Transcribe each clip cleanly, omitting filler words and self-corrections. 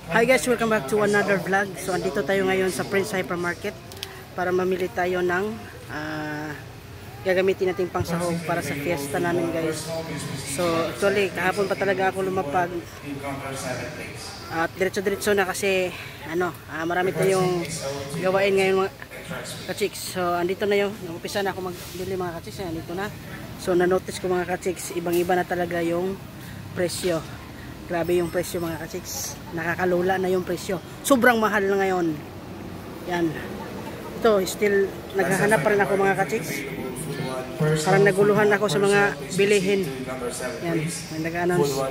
Hi guys, welcome back to another vlog. So andito tayo ngayon sa Prince Hypermarket para mamili tayo ng gagamitin natin pang sahog para sa fiesta namin guys. So actually kahapon pa talaga ako lumapag at diretso-diretso na kasi marami tayong gawain ngayon mga kachiks. So andito na yung umpisa na ako magbili mga kachiks. Andito na. So na-notice ko mga kachiks, ibang-iba na talaga yung presyo. Grabe yung presyo mga kachiks. Nakakalula na yung presyo. Sobrang mahal na ngayon. Yan. Ito, still naghahanap pa rin ako mga kachiks. Parang naguluhan ako sa mga bilihin. Yan. May nag-announce.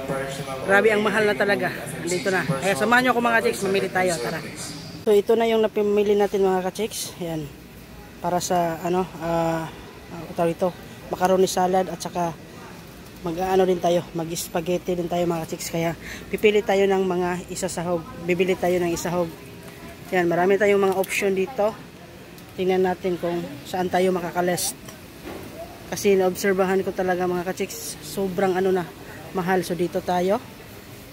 Grabe ang mahal na talaga. Andito na. Kaya samahan nyo ako mga kachiks. Mamili tayo. Tara. So ito na yung napimili natin mga kachiks. Yan. Para sa ito, macaroni salad at saka mag-ano din tayo, mag-spaghetti din tayo mga kachiks. Kaya pipili tayo ng mga isasahog. Bibili tayo ng isahog. Yan, marami tayong mga option dito. Tingnan natin kung saan tayo makakalest. Kasi naobserbahan ko talaga mga kachiks, sobrang mahal. So dito tayo.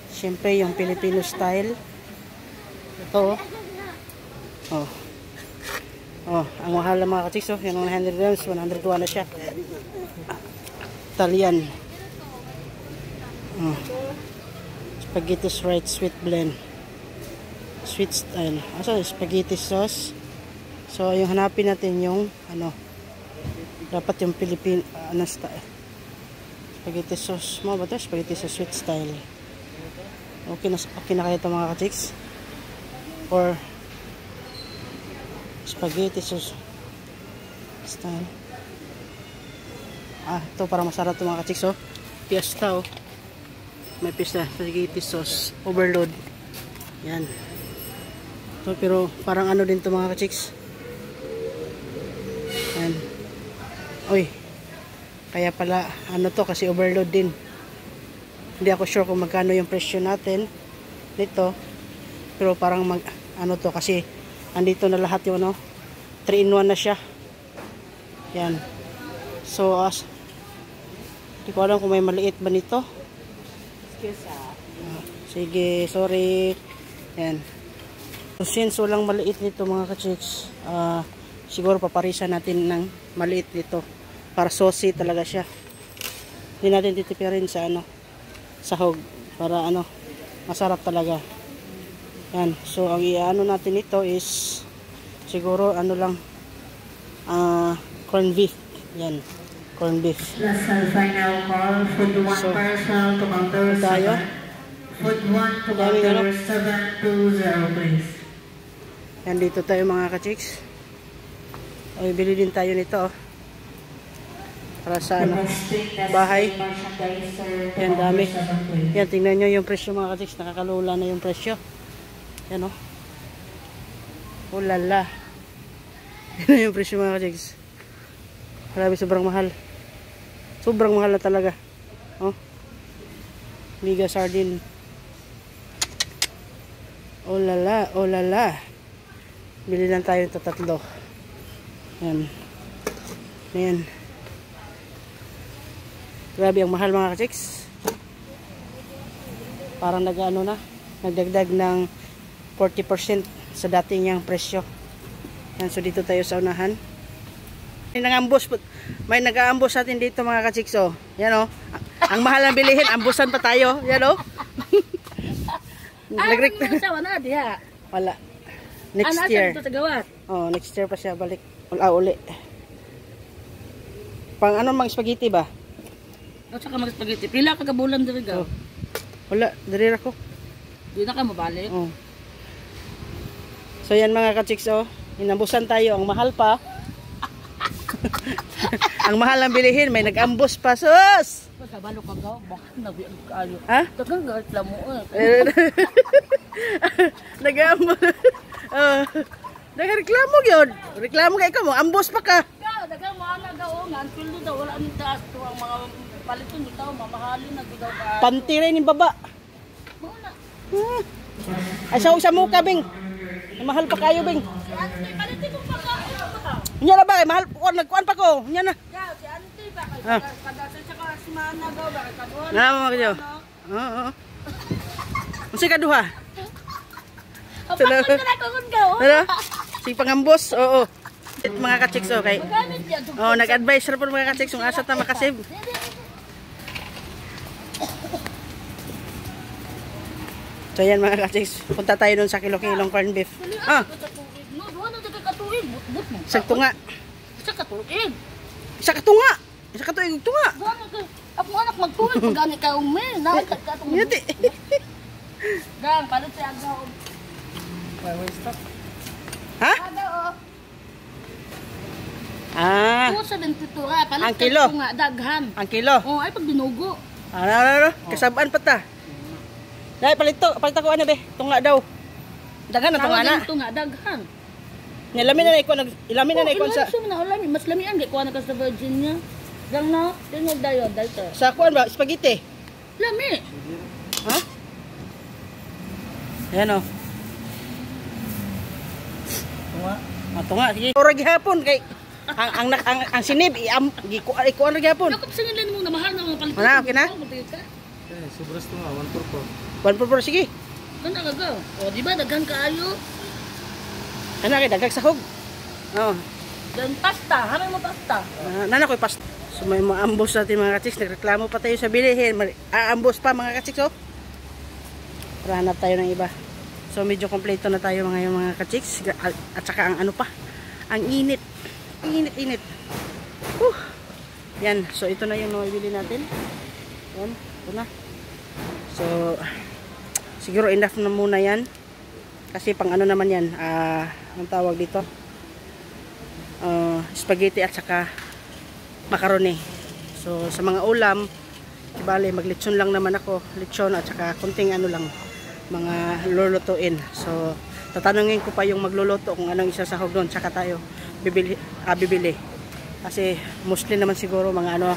Siyempre yung Filipino style. Ito. Ang mahal ng mga kachiks. Yung 100 grams, 102 na siya. Italian. Spaghetti right sweet blend, sweet style. Spaghetti sauce. So yung hanapin natin yung dapat yung Philippine style. Spaghetti sauce mo ba ito? Spaghetti sauce sweet style. Okay na kaya ito mga kachiks, or spaghetti sauce style. Ito para masarap ito mga kachiks. Fiesta may pista, spaghetti sauce overload. Yan. So pero parang din to mga kachiks. Yan. Uy. Kaya pala to kasi overload din. Hindi ako sure kung magkano yung presyo natin nito. Pero parang to kasi andito na lahat yung 3 in 1 na siya. Yan. So hindi ko alam kung may maliit ba nito. Sige, sorry. Yan. So, since walang maliit nito mga kachiks, siguro paparisan natin ng maliit nito para saucy talaga siya. Hindi natin titipirin sa sahog para masarap talaga. Yan. So ang natin ito is siguro corned beef. Yan. Corned beef. Final call. Food 1 person to counter 7. Food 1 to counter 720 please. Yan, dito tayo mga kachiks. Bili din tayo nito para sa bahay. Yan, dami. Yan, tingnan nyo yung presyo mga kachiks. Nakakalula na yung presyo. Yan lala. Yan yung presyo mga kachiks. Grabe, sobrang mahal. Sobrang mahal na talaga. Mega sardine. Oh lala. Bili lang tayo ito 3. Yan. Ayan. Grabe ang mahal mga kachiks. Parang nagdagdag ng 40% sa dating niyang presyo. Yan, so dito tayo sa unahan. May nag-aambos natin dito mga kachiks. Yan ang mahal ng bilihin, ambusan pa tayo. Yan wala. Next year. Next year pa siya balik. Uli. Pang mang spaghetti ba? Saka mag-spaghetti. Pila ka kabulan diri ga? Wala, diri ra ko. Di na ka mabalik. So yan mga kachiks, inambusan tayo, ang mahal pa. Ang mahal ng bilihin, may nag-ambos pa. Sus! Kabalo ka gaw, bakit nabiyan kayo? Ha? Dagang reklamo Nag-ambos. Nag-reklamo yun. Reklamo ka ikaw mo, ambos pa ka. Dagang maana gaw, ngantulo daw, wala ang taas to ang mga paliton dito, mamahalin na daw ka. Pantiray ni baba. Muna. Ay, sa muka, Bing. Mahal pa kayo, Bing. Palitin ko pa ka. Nya na ba, mahal, nagkuan pa ko. Nya na. Si Ante ba kay kadasa sa kasimana daw ba kay kaduha. Na mo kayo. Oo. Unsa kaduha? Salamat. Ano? Si pangambos, oo. Mga ka-chicks, okay. Oh, nag-advise na po mga ka-chicks kung asa ta makasave. So yan mga ka-chicks, punta tayo dun sa kilo-kilong corn beef. Ah, isang tunga. Isa katunga. Isa katuig tunga. Ako anak magtuwid pag gani ka umi. Nakatag ka itong Yati. gang, palit siya agaw. Ha? Agaw, Ah, 272 ra. Palit ang kilo. nga, daghan. ang kilo. Oh, ay pag dinugo. Ano? Kasabaan pa ta. Dahil palito ko ano be, tunga daw. Dagan na tunga na. Ito nga, daghan. Nilamin na iko ilamin na iko sa Mas lamian, di ko na ka sa Virginia. Gang na, tinog dayo, dito. sa kuan ba, spaghetti. Lami. Ha? Ayan o. Tunga, sige. Ora gihapon kay ang sinib ikuan ra gihapon. Ako sa nila mo na mahal na mga palit. Wala, okay na? Sobras to nga, 144. 1 sige. Kana ka ga. O di ba daghan kaayo? Kana kay dagdag sahog. Oh. Dan pasta, haray mo pasta. Nana koy pas. So may mga ambos natin mga ka-chicks, nagreklamo pa tayo sa bilihin. Aambos pa mga ka-chicks oh. Para hanap tayo ng iba. So medyo kompleto na tayo mga ka-chicks. At saka ang ano pa, ang init. Init. Yan, so ito na yung nabili natin. Yan, ito na. So siguro enough na muna yan. Kasi pang ano naman yan, ang tawag dito. Spaghetti at saka macaroni. So sa mga ulam, bale maglechon lang naman ako, lechon at saka konting ano lang mga lulutuin. So tatanungin ko pa yung magluluto kung anong isasahog doon, saka tayo bibili. Kasi mostly naman siguro mga ano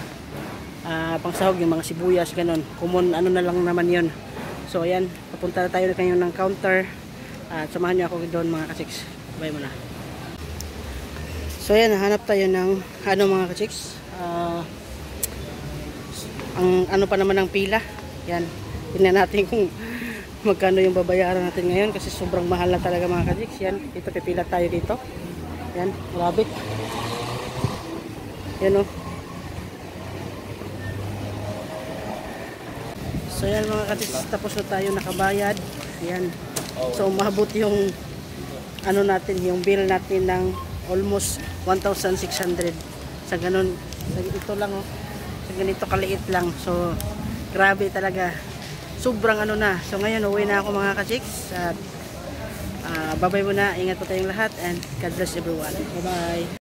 pangsahog yung mga sibuyas ganon. Common ano na lang naman yun. So ayan, papunta na tayo ngayon ng counter at samahan niyo ako doon mga ka-chicks. Bye muna. So ayan, hanap tayo ng ano mga ka-chicks. Ang ano pa naman ng pila. Yan. Tingnan natin kung magkano yung babayaran natin ngayon kasi sobrang mahal na talaga mga ka-chicks. Yan, dito pipila tayo dito. Yan, grabe. Yan o. So yan mga ka-chicks, tapos na tayo nakabayad. Yan. So umabot yung ano natin, yung bill natin ng almost 1,600 sa ganun, ito lang oh, sa ganito kaliit lang. So grabe talaga, sobrang ano na. So ngayon uwi na ako mga ka-chicks at bye bye muna, ingat po tayong lahat and God bless everyone. Bye bye.